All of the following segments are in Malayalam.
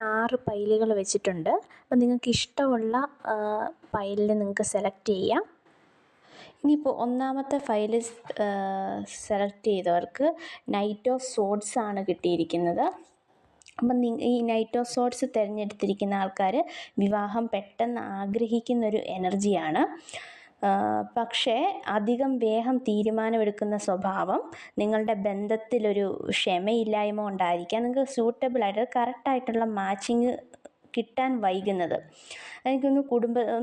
6 പൈലുകൾ വെച്ചിട്ടുണ്ട്. അപ്പം നിങ്ങൾക്ക് ഇഷ്ടമുള്ള പൈലിൽ നിങ്ങൾക്ക് സെലക്ട് ചെയ്യാം. ഇനിയിപ്പോൾ ഒന്നാമത്തെ ഫയൽ സെലക്ട് ചെയ്തവർക്ക് നൈറ്റ് ഓഫ് സോഡ്സ് ആണ് കിട്ടിയിരിക്കുന്നത്. അപ്പം ഈ നൈറ്റ് ഓഫ് സോഡ്സ് തിരഞ്ഞെടുത്തിരിക്കുന്ന ആൾക്കാർ വിവാഹം പെട്ടെന്ന് ആഗ്രഹിക്കുന്നൊരു എനർജിയാണ്. പക്ഷേ അധികം വേഗം തീരുമാനമെടുക്കുന്ന സ്വഭാവം നിങ്ങളുടെ ബന്ധത്തിലൊരു ക്ഷമയില്ലായ്മ കൊണ്ടായിരിക്കാം നിങ്ങൾക്ക് സൂട്ടബിളായിട്ട് കറക്റ്റായിട്ടുള്ള മാച്ചിങ് കിട്ടാൻ വൈകുന്നത്. എനിക്കൊന്ന്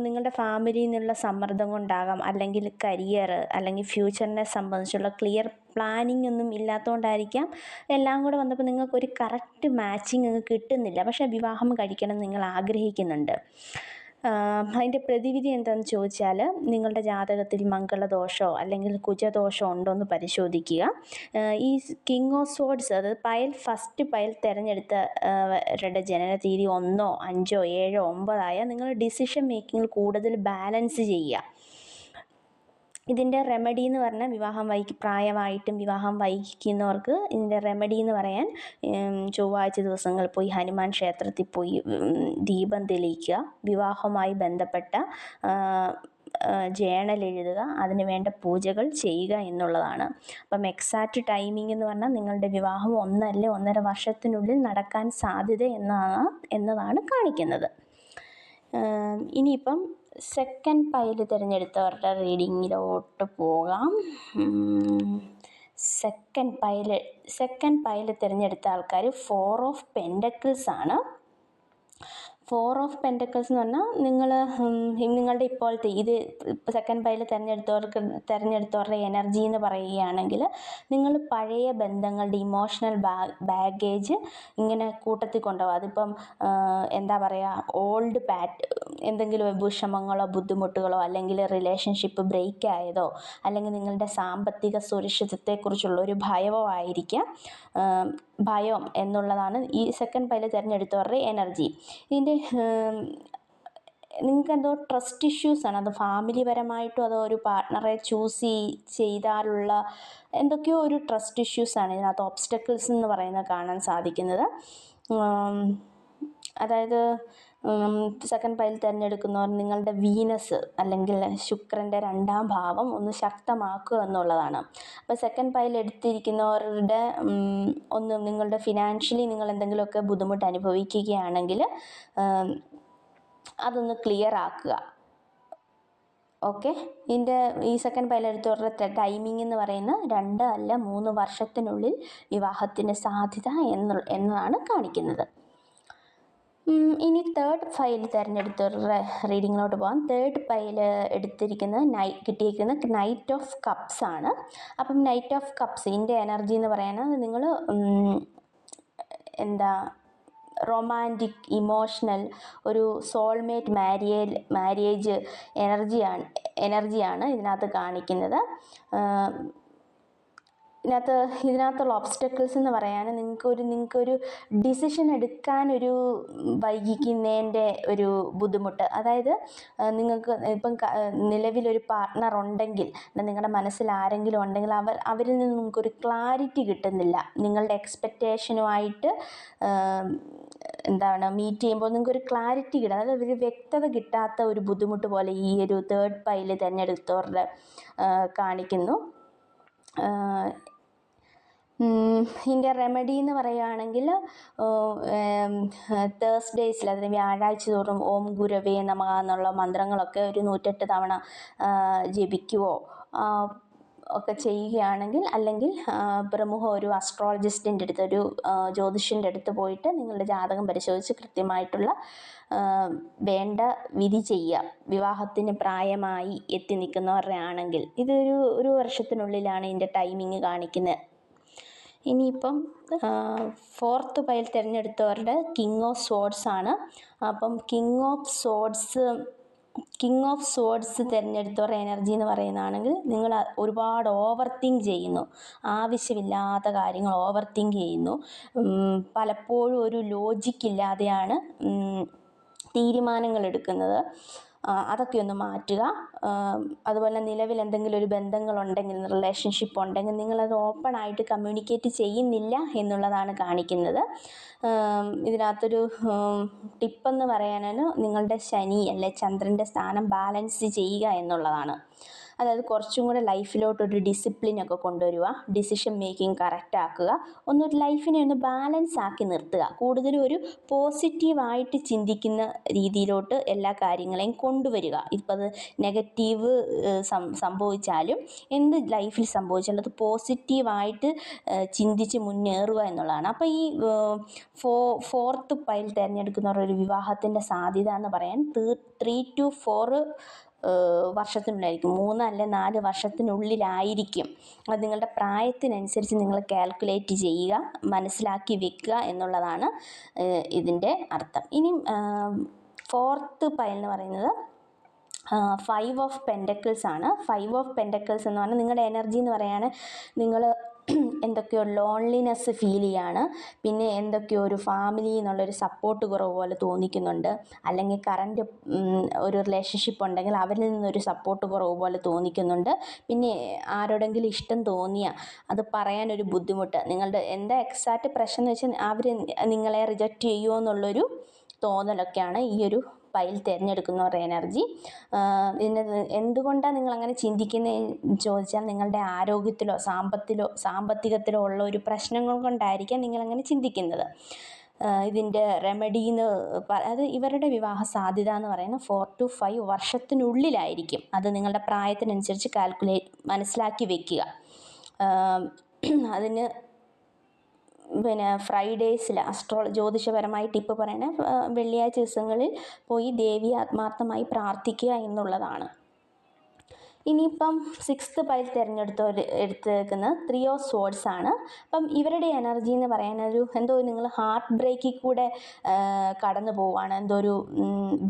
നിങ്ങളുടെ ഫാമിലിയിൽ നിന്നുള്ള സമ്മർദ്ദം കൊണ്ടാകാം, അല്ലെങ്കിൽ കരിയർ അല്ലെങ്കിൽ ഫ്യൂച്ചറിനെ സംബന്ധിച്ചുള്ള ക്ലിയർ പ്ലാനിങ് ഒന്നും ഇല്ലാത്തതുകൊണ്ടായിരിക്കാം എല്ലാം കൂടെ വന്നപ്പോൾ നിങ്ങൾക്കൊരു കറക്റ്റ് മാച്ചിങ് കിട്ടുന്നില്ല. പക്ഷേ വിവാഹം കഴിക്കണം നിങ്ങൾ ആഗ്രഹിക്കുന്നുണ്ട്. അതിൻ്റെ പ്രതിവിധി എന്താണെന്ന് ചോദിച്ചാൽ നിങ്ങളുടെ ജാതകത്തിൽ മംഗളദോഷമോ അല്ലെങ്കിൽ കുജദോഷമോ ഉണ്ടോ എന്ന് പരിശോധിക്കുക. ഈ കിങ് ഓഫ് സോഡ്സ്, അത് ഫസ്റ്റ് പയൽ തിരഞ്ഞെടുത്തവരുടെ ജനനതീയതി 1, 5, 7, 9 നിങ്ങൾ ഡിസിഷൻ മേക്കിങ്ങിൽ കൂടുതൽ ബാലൻസ് ചെയ്യുക. ഇതിൻ്റെ റെമഡി എന്ന് പറഞ്ഞാൽ പ്രായമായിട്ടും വിവാഹം വൈകിക്കുന്നവർക്ക് ഇതിൻ്റെ റെമഡി എന്ന് പറയാൻ ചൊവ്വാഴ്ച ദിവസങ്ങളിൽ പോയി ഹനുമാൻ ക്ഷേത്രത്തിൽ പോയി ദീപം തെളിയിക്കുക, വിവാഹവുമായി ബന്ധപ്പെട്ട ജേണൽ എഴുതുക, അതിന് വേണ്ട പൂജകൾ ചെയ്യുക എന്നുള്ളതാണ്. അപ്പം എക്സാക്റ്റ് ടൈമിംഗ് എന്ന് പറഞ്ഞാൽ നിങ്ങളുടെ വിവാഹം 1 അല്ലെങ്കിൽ 1.5 വർഷത്തിനുള്ളിൽ നടക്കാൻ സാധ്യത എന്നതാണ് കാണിക്കുന്നത്. ഇനിയിപ്പം സെക്കൻഡ് പൈൽ തിരഞ്ഞെടുത്തവരുടെ റീഡിങ്ങിലോട്ട് പോകാം. സെക്കൻഡ് പൈൽ തിരഞ്ഞെടുത്ത ആൾക്കാർ 4 ഓഫ് പെൻറ്റക്കിൾസ് ആണ്. 4 ഓഫ് പെൻറ്റക്കിൾസ് എന്ന് പറഞ്ഞാൽ നിങ്ങളുടെ ഇപ്പോഴത്തെ ഇത് സെക്കൻഡ് പൈൽ തിരഞ്ഞെടുത്തവരുടെ എനർജി എന്ന് പറയുകയാണെങ്കിൽ നിങ്ങൾ പഴയ ബന്ധങ്ങളുടെ ഇമോഷണൽ ബാഗേജ് ഇങ്ങനെ കൂട്ടത്തിൽ കൊണ്ടുപോകും. അതിപ്പം എന്താ പറയുക, ഓൾഡ് എന്തെങ്കിലും വിഷമങ്ങളോ ബുദ്ധിമുട്ടുകളോ അല്ലെങ്കിൽ റിലേഷൻഷിപ്പ് ബ്രേക്ക് ആയതോ അല്ലെങ്കിൽ നിങ്ങളുടെ സാമ്പത്തിക സുരക്ഷിതത്വത്തെക്കുറിച്ചുള്ള ഒരു ഭയമോ ആയിരിക്കാം. ഭയം എന്നുള്ളതാണ് ഈ സെക്കൻഡ് പൈൽ തിരഞ്ഞെടുത്തവരുടെ എനർജി. ഇതിൻ്റെ നിങ്ങൾക്ക് എന്തോ ട്രസ്റ്റ് ഇഷ്യൂസാണ്, അത് ഫാമിലി പരമായിട്ടോ അതോ ഒരു പാർട്ട്ണറെ ചൂസ് ചെയ്താലുള്ള എന്തൊക്കെയോ ഒരു ട്രസ്റ്റ് ഇഷ്യൂസാണ് ഇതിനകത്ത് ഓബ്സ്റ്റക്കിൾസ് എന്ന് പറയുന്നത് കാണാൻ സാധിക്കുന്നത്. അതായത് സെക്കൻഡ് പൈൽ തിരഞ്ഞെടുക്കുന്നവർ നിങ്ങളുടെ വീനസ് അല്ലെങ്കിൽ ശുക്രൻ്റെ 2ാം ഭാവം ഒന്ന് ശക്തമാക്കുക എന്നുള്ളതാണ്. അപ്പോൾ സെക്കൻഡ് പൈൽ എടുത്തിരിക്കുന്നവരുടെ നിങ്ങളുടെ ഫിനാൻഷ്യലി നിങ്ങൾ എന്തെങ്കിലുമൊക്കെ ബുദ്ധിമുട്ട് അനുഭവിക്കുകയാണെങ്കിൽ അതൊന്ന് ക്ലിയർ ആക്കുക. ഓക്കെ, ഈ സെക്കൻഡ് പൈൽ എടുത്തവരുടെ ടൈമിംഗ് എന്ന് പറയുന്നത് 2 അല്ല 3 വർഷത്തിനുള്ളിൽ വിവാഹത്തിന് സാധ്യത എന്നതാണ് കാണിക്കുന്നത്. ഇനി തേർഡ് പൈൽ തിരഞ്ഞെടുത്തവരുടെ റീഡിങ്ങിലോട്ട് പോകാം. തേർഡ് പൈൽ കിട്ടിയിരിക്കുന്നത് നൈറ്റ് ഓഫ് കപ്സ് ആണ്. അപ്പം നൈറ്റ് ഓഫ് കപ്സ് ഇതിൻ്റെ എനർജി എന്ന് പറയുന്നത് നിങ്ങൾ റൊമാൻറ്റിക് ഇമോഷണൽ ഒരു സോൾമേറ്റ് മാരേജ് എനർജിയാണ് ഇതിനകത്ത് കാണിക്കുന്നത്. ഇതിനകത്തുള്ള ഒബ്സ്റ്റക്കിൾസ് എന്ന് പറയാൻ നിങ്ങൾക്കൊരു ഡിസിഷൻ എടുക്കാനൊരു വൈകിക്കുന്നതിൻ്റെ ഒരു ബുദ്ധിമുട്ട്. അതായത് നിങ്ങൾക്ക് ഇപ്പം നിലവിലൊരു പാർട്ട്ണർ ഉണ്ടെങ്കിൽ നിങ്ങളുടെ മനസ്സിൽ ആരെങ്കിലും ഉണ്ടെങ്കിൽ അവരിൽ നിന്ന് നിങ്ങൾക്കൊരു ക്ലാരിറ്റി കിട്ടുന്നില്ല. നിങ്ങളുടെ എക്സ്പെക്റ്റേഷനുമായിട്ട് മീറ്റ് ചെയ്യുമ്പോൾ നിങ്ങൾക്കൊരു ക്ലാരിറ്റി കിട്ടും, അതായത് ഒരു വ്യക്തത കിട്ടാത്ത ഒരു ബുദ്ധിമുട്ട് പോലെ ഈ ഒരു തേർഡ് പൈൽ തിരഞ്ഞെടുത്തവരുടെ കാണിക്കുന്നു. ഇതിൻ്റെ റെമഡി എന്ന് പറയുകയാണെങ്കിൽ തേഴ്സ്ഡേയ്സിൽ, അതായത് വ്യാഴാഴ്ച തോറും ഓം ഗുരവേ നമഃ എന്നുള്ള മന്ത്രങ്ങളൊക്കെ ഒരു 108 തവണ ജപിക്കുകയോ ഒക്കെ ചെയ്യുകയാണെങ്കിൽ, അല്ലെങ്കിൽ പ്രമുഖ ഒരു അസ്ട്രോളജിസ്റ്റിൻ്റെ അടുത്ത് ഒരു ജ്യോതിഷൻ്റെ അടുത്ത് പോയിട്ട് നിങ്ങളുടെ ജാതകം പരിശോധിച്ച് കൃത്യമായിട്ടുള്ള വേണ്ട വിധി ചെയ്യുക. വിവാഹത്തിന് പ്രായമായി എത്തി നിൽക്കുന്നവരുടെ ആണെങ്കിൽ ഒരു വർഷത്തിനുള്ളിലാണ് ഇതിൻ്റെ ടൈമിങ് കാണിക്കുന്നത്. ഇനിയിപ്പം ഫോർത്ത് പൈൽ തിരഞ്ഞെടുത്തവരുടെ കിങ് ഓഫ് സോഡ്സ് ആണ്. അപ്പം കിങ് ഓഫ് സോഡ്സ് തിരഞ്ഞെടുത്തവരുടെ എനർജി എന്ന് പറയുന്നതാണെങ്കിൽ നിങ്ങൾ ഒരുപാട് ഓവർ തിങ്ക് ചെയ്യുന്നു, ആവശ്യമില്ലാത്ത കാര്യങ്ങൾ ഓവർ തിങ്ക് ചെയ്യുന്നു. പലപ്പോഴും ഒരു ലോജിക്ക് ഇല്ലാതെയാണ് തീരുമാനങ്ങൾ എടുക്കുന്നത്. അതൊക്കെ ഒന്ന് മാറ്റുക. അതുപോലെ നിലവിൽ എന്തെങ്കിലും ഒരു ബന്ധങ്ങളുണ്ടെങ്കിൽ, റിലേഷൻഷിപ്പ് ഉണ്ടെങ്കിൽ നിങ്ങളത് ഓപ്പണായിട്ട് കമ്മ്യൂണിക്കേറ്റ് ചെയ്യുന്നില്ല എന്നുള്ളതാണ് കാണിക്കുന്നത്. ഇതിനകത്തൊരു ടിപ്പെന്ന് പറയാനാണ് നിങ്ങളുടെ ശനി അല്ലെ ചന്ദ്രൻ്റെ സ്ഥാനം ബാലൻസ് ചെയ്യുക എന്നുള്ളതാണ്. അതായത് കുറച്ചും കൂടെ ലൈഫിലോട്ടൊരു ഡിസിപ്ലിനൊക്കെ കൊണ്ടുവരിക, ഡിസിഷൻ മേക്കിംഗ് കറക്റ്റ് ആക്കുക, ഒന്നൊരു ലൈഫിനെ ഒന്ന് ബാലൻസ് ആക്കി നിർത്തുക, കൂടുതലും ഒരു പോസിറ്റീവായിട്ട് ചിന്തിക്കുന്ന രീതിയിലോട്ട് എല്ലാ കാര്യങ്ങളെയും കൊണ്ടുവരിക. ഇപ്പം അത് നെഗറ്റീവ് സംഭവിച്ചാലും എന്ത് ലൈഫിൽ സംഭവിച്ചാലും അത് പോസിറ്റീവായിട്ട് ചിന്തിച്ച് മുന്നേറുക എന്നുള്ളതാണ്. അപ്പോൾ ഈ ഫോർത്ത് പൈൽ തിരഞ്ഞെടുക്കുന്നവർ ഒരു വിവാഹത്തിൻ്റെ സാധ്യത എന്ന് പറയാൻ 3 to 4 വർഷത്തിനുള്ളിലായിരിക്കും, 3 അല്ലെ 4 വർഷത്തിനുള്ളിലായിരിക്കും. അത് നിങ്ങളുടെ പ്രായത്തിനനുസരിച്ച് നിങ്ങൾ കാൽക്കുലേറ്റ് ചെയ്യുക, മനസ്സിലാക്കി വെക്കുക എന്നുള്ളതാണ് ഇതിൻ്റെ അർത്ഥം. ഇനി ഫോർത്ത് പൈൽ എന്ന് പറയുന്നത് 5 ഓഫ് പെൻറ്റക്കിൾസ് ആണ്. 5 ഓഫ് പെൻറ്റക്കിൾസ് എന്ന് പറഞ്ഞാൽ നിങ്ങളുടെ എനർജി എന്ന് പറയുകയാണ്, നിങ്ങൾ എന്തൊക്കെയോ ലോൺലിനെസ് ഫീൽ ചെയ്യാണ്, പിന്നെ എന്തൊക്കെയോ ഒരു ഫാമിലി എന്നുള്ളൊരു സപ്പോർട്ട് കുറവ് പോലെ തോന്നിക്കുന്നുണ്ട്, അല്ലെങ്കിൽ കറൻറ്റ് ഒരു റിലേഷൻഷിപ്പ് ഉണ്ടെങ്കിൽ അവരിൽ നിന്നൊരു സപ്പോർട്ട് കുറവ് പോലെ തോന്നിക്കുന്നുണ്ട്, പിന്നെ ആരോടെങ്കിലും ഇഷ്ടം തോന്നിയാൽ അത് പറയാനൊരു ബുദ്ധിമുട്ട്, നിങ്ങളുടെ എന്താ എക്സാക്റ്റ് പ്രശ്നം എന്ന് വെച്ചാൽ അവർ നിങ്ങളെ റിജക്റ്റ് ചെയ്യുമോ എന്നുള്ളൊരു തോന്നലൊക്കെയാണ് ഈ ഒരു പൈൽ തിരഞ്ഞെടുക്കുന്നവരുടെ എനർജി. എന്തുകൊണ്ടാണ് നിങ്ങളങ്ങനെ ചിന്തിക്കുന്നതെന്ന് ചോദിച്ചാൽ നിങ്ങളുടെ ആരോഗ്യത്തിലോ സാമ്പത്തികത്തിലോ ഉള്ള ഒരു പ്രശ്നങ്ങൾ കൊണ്ടായിരിക്കാം നിങ്ങളങ്ങനെ ചിന്തിക്കുന്നത്. ഇതിൻ്റെ റെമഡിന്ന് അത് ഇവരുടെ വിവാഹ സാധ്യത എന്ന് പറയുന്നത് 4 to 5 വർഷത്തിനുള്ളിലായിരിക്കും. അത് നിങ്ങളുടെ പ്രായത്തിനനുസരിച്ച് മനസ്സിലാക്കി വയ്ക്കുക. അതിന് പിന്നെ ഫ്രൈഡേയ്സിൽ ജ്യോതിഷപരമായി ടിപ്പ് പറയുന്നത് വെള്ളിയാഴ്ച ദിവസങ്ങളിൽ പോയി ദേവിയെ ആത്മാർത്ഥമായി പ്രാർത്ഥിക്കുക എന്നുള്ളതാണ്. ഇനിയിപ്പം 6th പൈൽ എടുത്തേക്കുന്നത് 3 ഓഫ് സോർഡ്സ് ആണ്. അപ്പം ഇവരുടെ എനർജി എന്ന് പറയാനൊരു എന്തോ നിങ്ങൾ ഹാർട്ട് ബ്രേക്കിൽ കൂടെ കടന്നു പോവുകയാണ്, എന്തോ ഒരു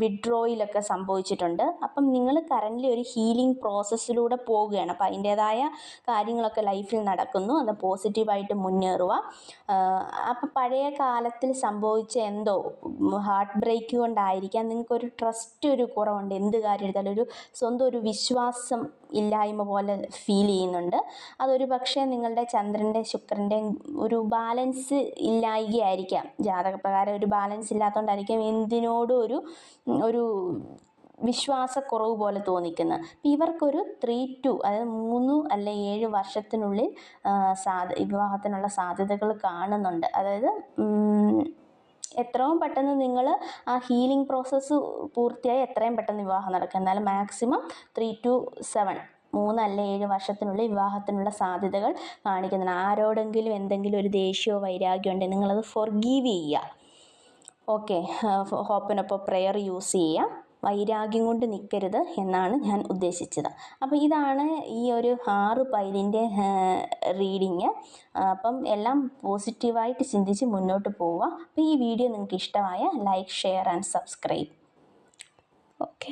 വിഡ്രോയിലൊക്കെ സംഭവിച്ചിട്ടുണ്ട്. അപ്പം നിങ്ങൾ കറൻ്റ് ഒരു ഹീലിംഗ് പ്രോസസ്സിലൂടെ പോവുകയാണ്. അപ്പം അതിൻ്റേതായ കാര്യങ്ങളൊക്കെ ലൈഫിൽ നടക്കുന്നു, അത് പോസിറ്റീവായിട്ട് മുന്നേറുക. അപ്പം പഴയ കാലത്തിൽ സംഭവിച്ച എന്തോ ഹാർട്ട് ബ്രേക്ക് കൊണ്ടായിരിക്കാം നിങ്ങൾക്കൊരു ഒരു കുറവുണ്ട്, എന്ത് കാര്യം എടുത്താലും ഒരു സ്വന്തം ഒരു വിശ്വാസം ഇല്ലായ്മ പോലെ ഫീൽ ചെയ്യുന്നുണ്ട്. അതൊരു പക്ഷേ നിങ്ങളുടെ ചന്ദ്രൻ്റെ ശുക്രൻ്റെയും ഒരു ബാലൻസ് ഇല്ലായ്കയായിരിക്കാം, ജാതകപ്രകാരം ഒരു ബാലൻസ് ഇല്ലാത്തതുകൊണ്ടായിരിക്കാം എന്തിനോടും ഒരു വിശ്വാസക്കുറവ് പോലെ തോന്നിക്കുന്നത്. ഇവർക്കൊരു 3 to അതായത് 3 അല്ലെ 7 വർഷത്തിനുള്ളിൽ വിവാഹത്തിനുള്ള സാധ്യതകൾ കാണുന്നുണ്ട്. അതായത് എത്രയും പെട്ടെന്ന് നിങ്ങൾ ആ ഹീലിംഗ് പ്രോസസ്സ് പൂർത്തിയായി എത്രയും പെട്ടെന്ന് വിവാഹം നടക്കുക. എന്നാലും മാക്സിമം 3 to 7 3 അല്ലെ 7 വർഷത്തിനുള്ളിൽ വിവാഹത്തിനുള്ള സാധ്യതകൾ കാണിക്കുന്നുണ്ട്. ആരോടെങ്കിലും എന്തെങ്കിലും ഒരു ദേഷ്യമോ വൈരാഗ്യമോ ഉണ്ടെങ്കിൽ നിങ്ങളത് ഫോർഗീവ് ചെയ്യുക. ഓക്കെ, ഹോപ്പിനൊപ്പം പ്രെയർ യൂസ് ചെയ്യുക. വൈരാഗ്യം കൊണ്ട് നിൽക്കരുത് എന്നാണ് ഞാൻ ഉദ്ദേശിച്ചത്. അപ്പോൾ ഇതാണ് ഈ ഒരു 6 പൈലിൻ്റെ റീഡിങ്. അപ്പം എല്ലാം പോസിറ്റീവായിട്ട് ചിന്തിച്ച് മുന്നോട്ട് പോവുക. അപ്പോൾ ഈ വീഡിയോ നിങ്ങൾക്ക് ഇഷ്ടമായ like, share and subscribe. Okay.